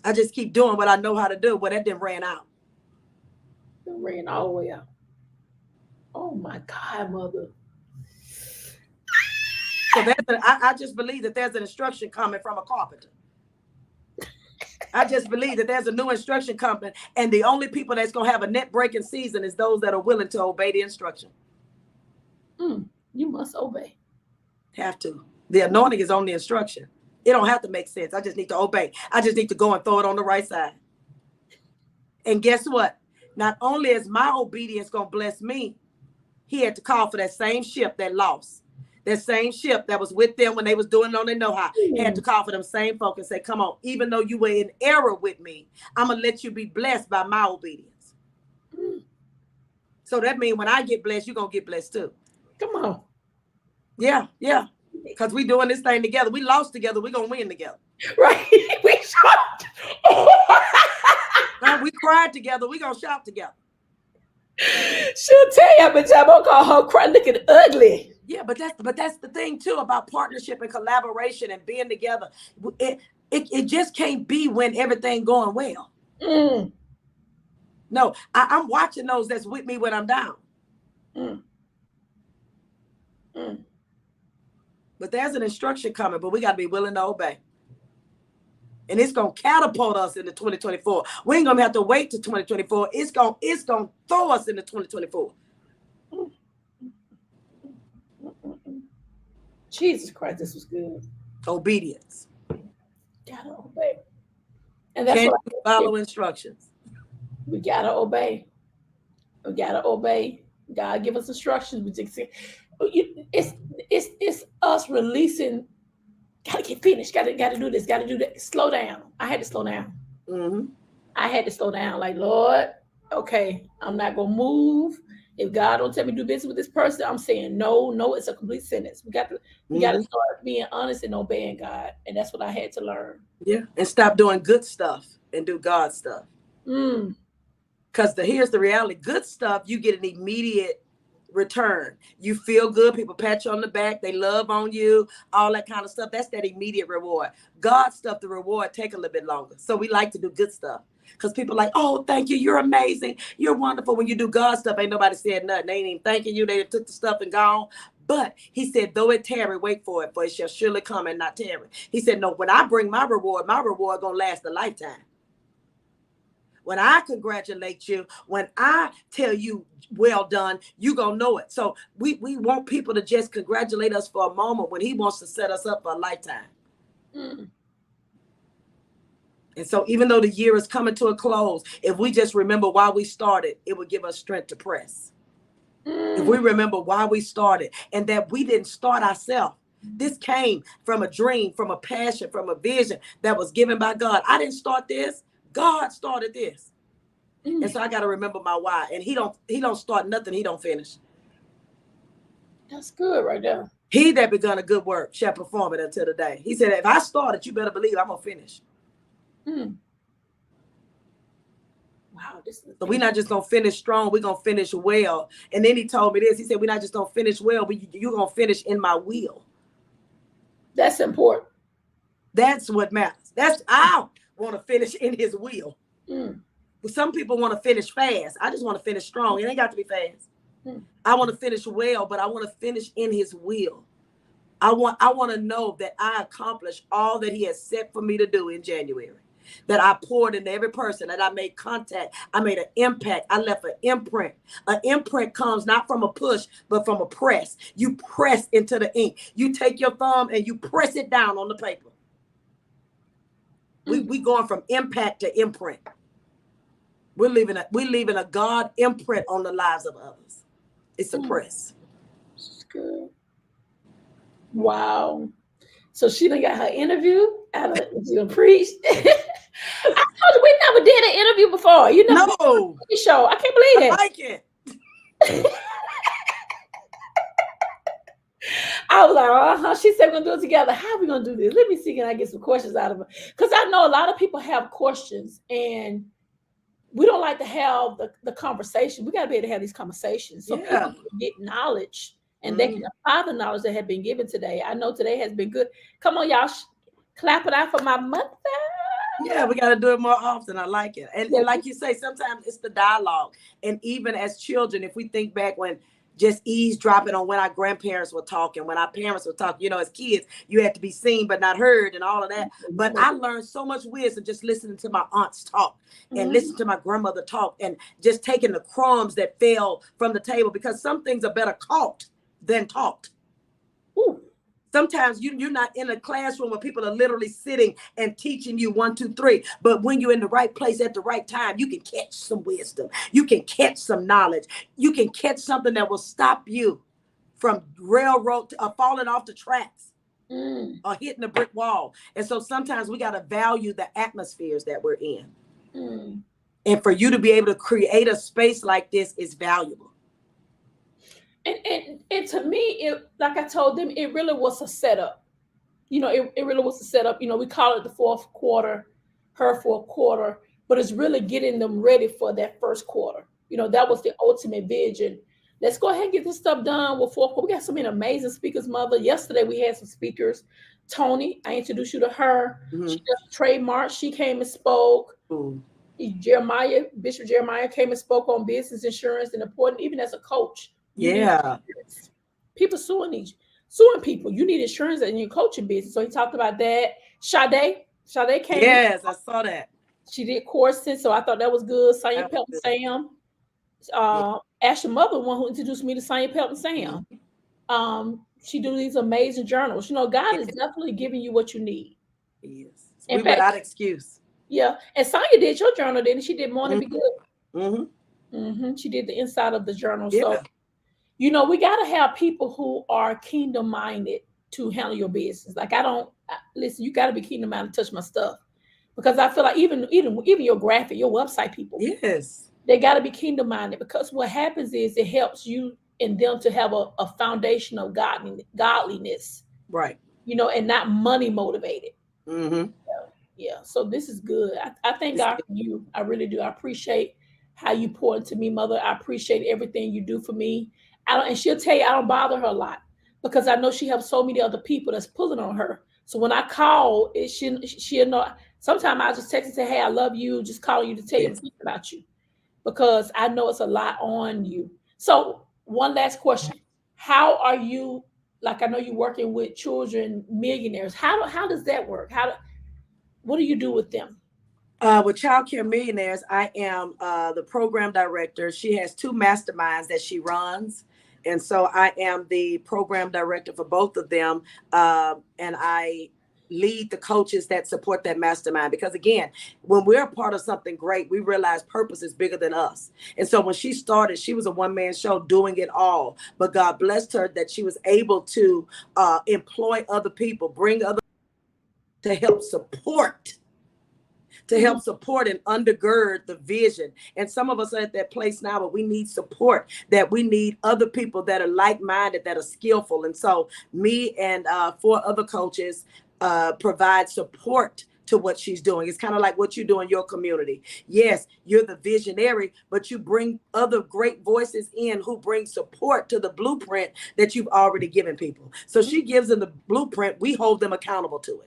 I just keep doing what I know how to do, but that didn't ran out. It ran all the way out. Oh my God, mother. So I just believe that there's an instruction coming from a carpenter. I just believe that there's a new instruction coming, and the only people that's going to have a net breaking season is those that are willing to obey the instruction. You must obey. Have to. The anointing is on the instruction. It don't have to make sense. I just need to obey. I just need to go and throw it on the right side. And guess what? Not only is my obedience going to bless me, he had to call for that same ship that lost. That same ship that was with them when they was doing it on their know-how. Had to call for them same folk and say, come on, even though you were in error with me, I'm going to let you be blessed by my obedience. So that means when I get blessed, you're going to get blessed too. Come on. Yeah. Because we doing this thing together. We lost together. We're going to win together. Right. We shocked. Now, we cried together. We're going to shout together. She'll tell you, but I'm going to call her cry looking ugly. Yeah, but that's the thing, too, about partnership and collaboration and being together. It just can't be when everything going well. Mm. No, I'm watching those that's with me when I'm down. Mm. Mm. But there's an instruction coming, but we got to be willing to obey. And it's going to catapult us into 2024. We ain't going to have to wait to 2024. It's going to throw us into 2024. Jesus Christ, this was good. Obedience. Gotta obey. And that's Can't what follow instructions. We gotta obey. We gotta obey. God give us instructions. We just it's us releasing. Gotta get finished. Gotta do this. Gotta do that. Slow down. I had to slow down. Mm-hmm. I had to slow down. Like, Lord, okay, I'm not gonna move. If God don't tell me to do business with this person, I'm saying no. No, it's a complete sentence. We got to start being honest and obeying God, and that's what I had to learn. Yeah, and stop doing good stuff and do God stuff. Because here's the reality: good stuff, you get an immediate return. You feel good. People pat you on the back. They love on you. All that kind of stuff. That's that immediate reward. God stuff, the reward take a little bit longer. So we like to do good stuff. Because people are like, oh, thank you. You're amazing. You're wonderful. When you do God stuff, ain't nobody said nothing. They ain't even thanking you. They took the stuff and gone. But he said, though it tarry, wait for it, for it shall surely come and not tarry. He said, no, when I bring my reward going to last a lifetime. When I congratulate you, when I tell you, well done, you going to know it. So we want people to just congratulate us for a moment when he wants to set us up for a lifetime. And so even though the year is coming to a close, if we just remember why we started, it would give us strength to press. If we remember why we started and that we didn't start ourselves. This came from a dream, from a passion, from a vision that was given by God. I didn't start this. God started this. And so I got to remember my why. And he don't start nothing. He don't finish. That's good right there. He that begun a good work shall perform it until the day. He said, if I started, you better believe I'm going to finish. Wow. So we're not just going to finish strong. We're going to finish well. And then he told me this. He said, we're not just going to finish well, but you're going to finish in my will. That's important. That's what matters. I want to finish in his will. But some people want to finish fast. I just want to finish strong. It ain't got to be fast. I want to finish well, but I want to finish in his will. I want to know that I accomplished all that he has set for me to do in January. That I poured into every person, that I made contact. I made an impact. I left an imprint. An imprint comes not from a push, but from a press. You press into the ink. You take your thumb and you press it down on the paper. We going from impact to imprint. We're leaving a God imprint on the lives of others. It's a press. That's good. Wow. So she done got her interview out of she done preached. I told you we never did an interview before. You know, no show. I can't believe it. I like it. I was like, she said we're gonna do it together. How are we gonna do this? Let me see, can I get some questions out of her? Because I know a lot of people have questions and we don't like to have the conversation. We got to be able to have these conversations so people can get knowledge and they can apply the knowledge that have been given today. I know today has been good. Come on, y'all, clap it out for my mother. Yeah, we got to do it more often. I like it. And like you say, sometimes it's the dialogue. And even as children, if we think back when just eavesdropping on when our grandparents were talking, when our parents were talking, you know, as kids, you had to be seen but not heard and all of that. But I learned so much wisdom just listening to my aunts talk and listening to my grandmother talk and just taking the crumbs that fell from the table, because some things are better caught than taught. Sometimes you're not in a classroom where people are literally sitting and teaching you 1, 2, 3. But when you're in the right place at the right time, you can catch some wisdom. You can catch some knowledge. You can catch something that will stop you from railroad falling off the tracks or hitting a brick wall. And so sometimes we got to value the atmospheres that we're in. And for you to be able to create a space like this is valuable. And to me, it, like I told them, it really was a setup. It really was a setup. We call it the fourth quarter, her fourth quarter, but it's really getting them ready for that first quarter. That was the ultimate vision. Let's go ahead and get this stuff done with fourth quarter. We got so many amazing speakers, mother. Yesterday we had some speakers. Tony, I introduced you to her. She just trademarked. She came and spoke. Bishop Jeremiah came and spoke on business insurance and important, even as a coach. People suing people. You need insurance in your coaching business. So he talked about that. Sade came. Yes, I saw that. She did coursing, so I thought that was good. Sonya Pelton Sam. Ashley Mother, one who introduced me to Sonya Pelton Sam. She do these amazing journals. God is definitely giving you what you need. Yes. Without excuse. Yeah. And Sonya did your journal, didn't she? Did Morning Be Good? She did the inside of the journal. Yeah. So we got to have people who are kingdom minded to handle your business. Like listen, you got to be kingdom minded to touch my stuff, because I feel like even your graphic, your website people, yes, they got to be kingdom minded, because what happens is it helps you and them to have a foundation of godliness, right? And not money motivated. Yeah. So this is good. I thank God for you. I really do. I appreciate how you pour into me, mother. I appreciate everything you do for me. And she'll tell you I don't bother her a lot, because I know she helps so many other people that's pulling on her. So when I call, she'll know. Sometimes I just text and say, "Hey, I love you. Just calling you to tell you I'm thinking about you," because I know it's a lot on you. So one last question: how are you? Like, I know you're working with children millionaires. How does that work? What do you do with them? With Child Care Millionaires, I am the program director. She has 2 masterminds that she runs. And so I am the program director for both of them. And I lead the coaches that support that mastermind. Because again, when we're a part of something great, we realize purpose is bigger than us. And so when she started, she was a one-man show doing it all. But God blessed her that she was able to employ other people, bring other to help support. And undergird the vision. And some of us are at that place now, but we need support, that we need other people that are like-minded, that are skillful. And so me and 4 other coaches provide support to what she's doing. It's kind of like what you do in your community. Yes, you're the visionary, but you bring other great voices in who bring support to the blueprint that you've already given people. So she gives them the blueprint. We hold them accountable to it.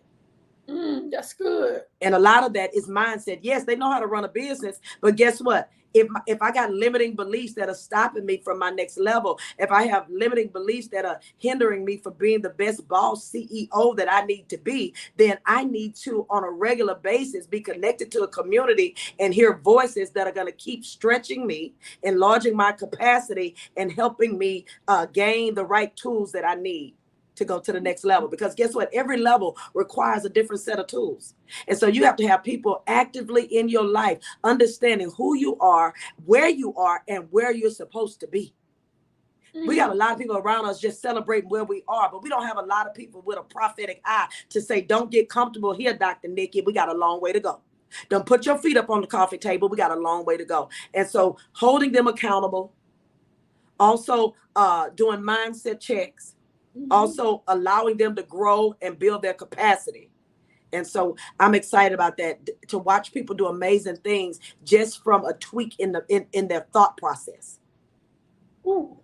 That's good. And a lot of that is mindset. Yes, they know how to run a business, but guess what? If I got limiting beliefs that are stopping me from my next level, if I have limiting beliefs that are hindering me from being the best boss CEO that I need to be, then I need to, on a regular basis, be connected to a community and hear voices that are going to keep stretching me, enlarging my capacity, and helping me gain the right tools that I need to go to the next level. Because guess what? Every level requires a different set of tools. And so you have to have people actively in your life, understanding who you are, and where you're supposed to be. We got a lot of people around us just celebrating where we are, but we don't have a lot of people with a prophetic eye to say, don't get comfortable here, Dr. Nikki. We got a long way to go. Don't put your feet up on the coffee table. We got a long way to go. And so holding them accountable, also doing mindset checks, also allowing them to grow and build their capacity. And so I'm excited about that, to watch people do amazing things just from a tweak in their thought process. Ooh.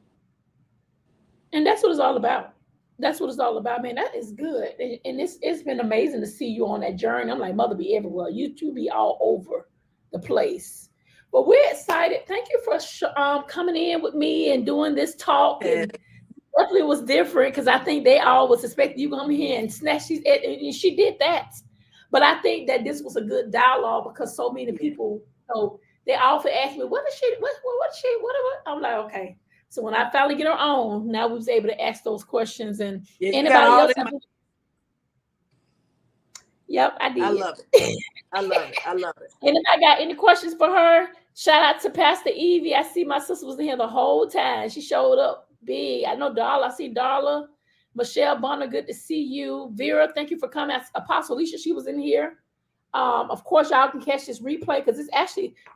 And that's what it's all about. That's what it's all about, man. That is good. And it's been amazing to see you on that journey. I'm like, mother be everywhere. You two be all over the place. But we're excited. Thank you for coming in with me and doing this talk. And definitely was different, because I think they all was expecting you to come here and snatch these, and she did that. But I think that this was a good dialogue, because so many people, they often ask me, what is she? What is she? What? I'm like, okay. So when I finally get her on, now we was able to ask those questions. And anybody else? Yep, I did. I love it. I love it. Anybody got any questions for her? Shout out to Pastor Evie. I see my sister was in here the whole time. She showed up big. I know Darla. I see Darla. Michelle Bonner, good to see you. Vera, thank you for coming. Apostle Alicia, she was in here. Of course, y'all can catch this replay, because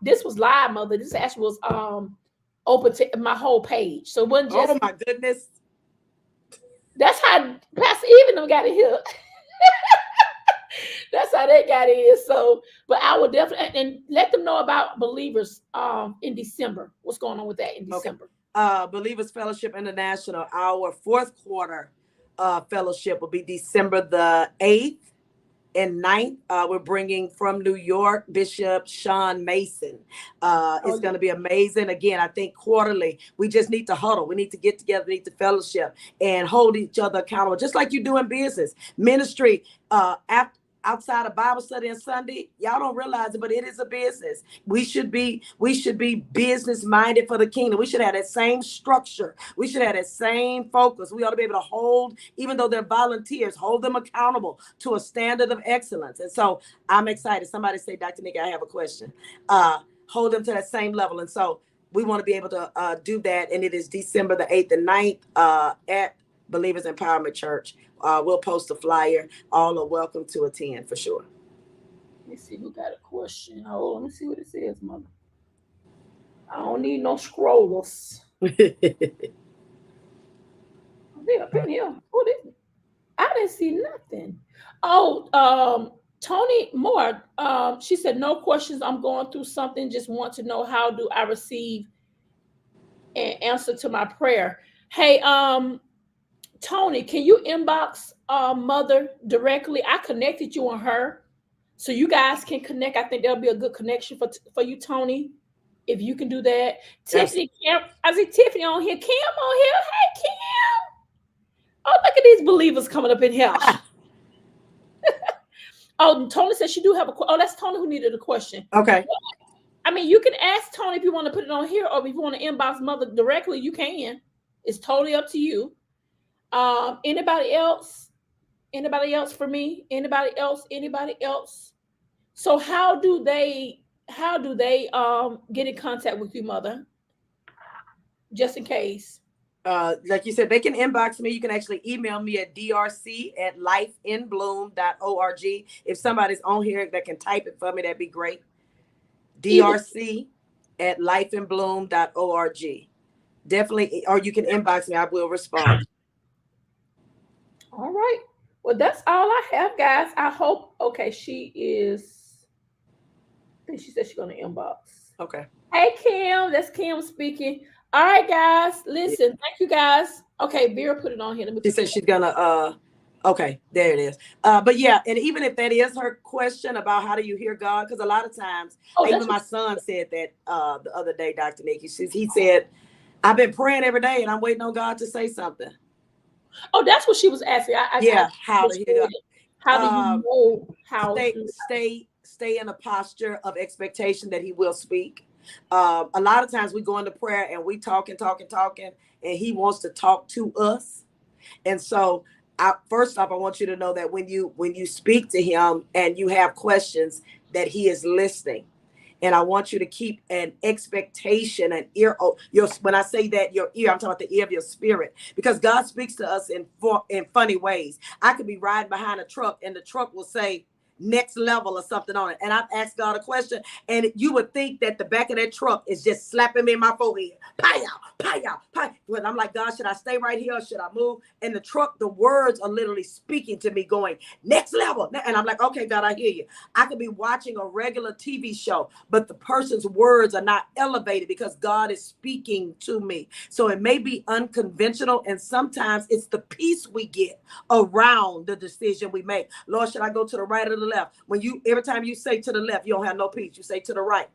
this was live, mother. This actually was open to my whole page. So it wasn't just. Oh my goodness. That's how Pastor Even them got in here. That's how they got in. So, but I would definitely and let them know about Believers in December. What's going on with that in December? Believers Fellowship International, our fourth quarter fellowship will be December the 8th and 9th. We're bringing from New York Bishop Sean Mason. It's going to be amazing. Again, I think quarterly, we just need to huddle. We need to get together, we need to fellowship and hold each other accountable, just like you do in business. Ministry, outside of Bible study and Sunday, y'all don't realize it, but it is a business. We should be business minded for the kingdom. We should have that same structure. We should have that same focus. We ought to be able to hold, even though they're volunteers, hold them accountable to a standard of excellence. And so I'm excited. Somebody say, Dr. Nikki, I have a question. Hold them to that same level. And so we want to be able to do that. And it is December the 8th and 9th at Believers Empowerment Church. We'll post a flyer. All are welcome to attend for sure. Let me see who got a question. Oh, let me see what it says, mother. I don't need no scrollers. They up in here. What is it? I didn't see nothing. Oh, Tony Moore. She said, no questions. I'm going through something. Just want to know, how do I receive an answer to my prayer? Hey, Tony, can you inbox Mother directly? I connected you on her, so you guys can connect. I think there'll be a good connection for you, Tony, if you can do that. Tiffany, Kim, I see Tiffany on here. Kim on here. Hey, Kim. Oh, look at these believers coming up in here. Oh, Tony said she do have a question. Oh, that's Tony who needed a question. Okay. I mean, you can ask Tony if you want to put it on here, or if you want to inbox Mother directly, you can. It's totally up to you. Anybody else? Anybody else for me? Anybody else? Anybody else? So how do they get in contact with you, Mother? Just in case. Like you said, they can inbox me. You can actually email me at drc@lifeinbloom.org. If somebody's on here that can type it for me, that'd be great. drc@lifeinbloom.org. Definitely, or you can inbox me. I will respond. All right. Well, that's all I have, guys. I hope. Okay, she is. I think she said she's gonna inbox. Okay. Hey, Kim. That's Kim speaking. All right, guys. Listen. Thank you, guys. Okay, Vera put it on here. She said she's gonna. Okay, there it is. But yeah, and even if that is her question about how do you hear God, because a lot of times, even my son said that the other day, Dr. Nikki. He said, "I've been praying every day, and I'm waiting on God to say something." Oh, that's what she was asking. How to hear God. How do you know how? Stay in a posture of expectation that He will speak. A lot of times we go into prayer and we talking, and He wants to talk to us. And so, first off, I want you to know that when you speak to Him and you have questions, that He is listening. And I want you to keep an expectation, an ear. When I say that, your ear, I'm talking about the ear of your spirit, because God speaks to us in funny ways. I could be riding behind a truck and the truck will say next level or something on it. And I've asked God a question, and you would think that the back of that truck is just slapping me in my forehead. Pay out. When I'm like, God, should I stay right here or should I move? And the words are literally speaking to me going, next level. And I'm like, okay, God, I hear you. I could be watching a regular TV show, but the person's words are not elevated because God is speaking to me. So it may be unconventional, and sometimes it's the peace we get around the decision we make. Lord, should I go to the right or the left? Every time you say to the left, you don't have no peace. You say to the right,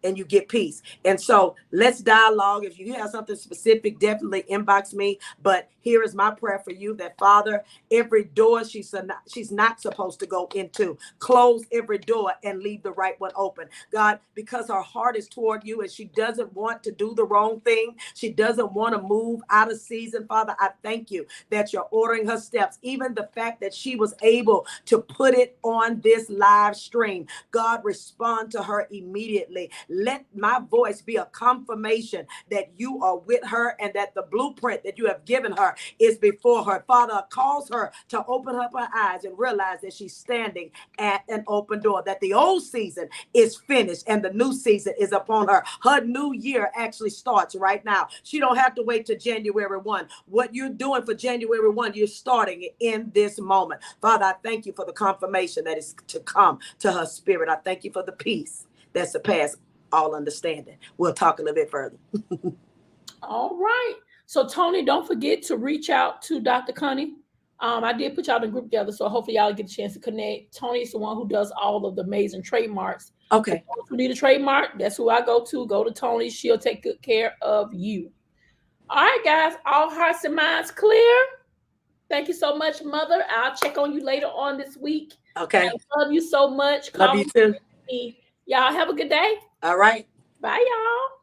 and you get peace. And so let's dialogue. If you have something specific, definitely inbox me. But here is my prayer for you, that Father, every door she's not supposed to go into, close every door and leave the right one open. God, because her heart is toward you and she doesn't want to do the wrong thing. She doesn't want to move out of season. Father, I thank you that you're ordering her steps. Even the fact that she was able to put it on this live stream. God, respond to her immediately. Let my voice be a confirmation that you are with her and that the blueprint that you have given her is before her. Father, cause her to open up her eyes and realize that she's standing at an open door, that the old season is finished and the new season is upon her. Her new year actually starts right now. She don't have to wait till January 1. What you're doing for January 1, you're starting it in this moment. Father, I thank you for the confirmation that is to come to her spirit. I thank you for the peace that surpasses all understanding. We'll talk a little bit further. All right. So Tony, don't forget to reach out to Dr. Connie. I did put y'all in a group together, so hopefully y'all get a chance to connect. Tony is the one who does all of the amazing trademarks. Okay. If you need a trademark, that's who I go to. Go to Tony. She'll take good care of you. All right, guys. All hearts and minds clear. Thank you so much, Mother. I'll check on you later on this week. Okay. I love you so much. Love you too. Y'all have a good day. All right. Bye, y'all.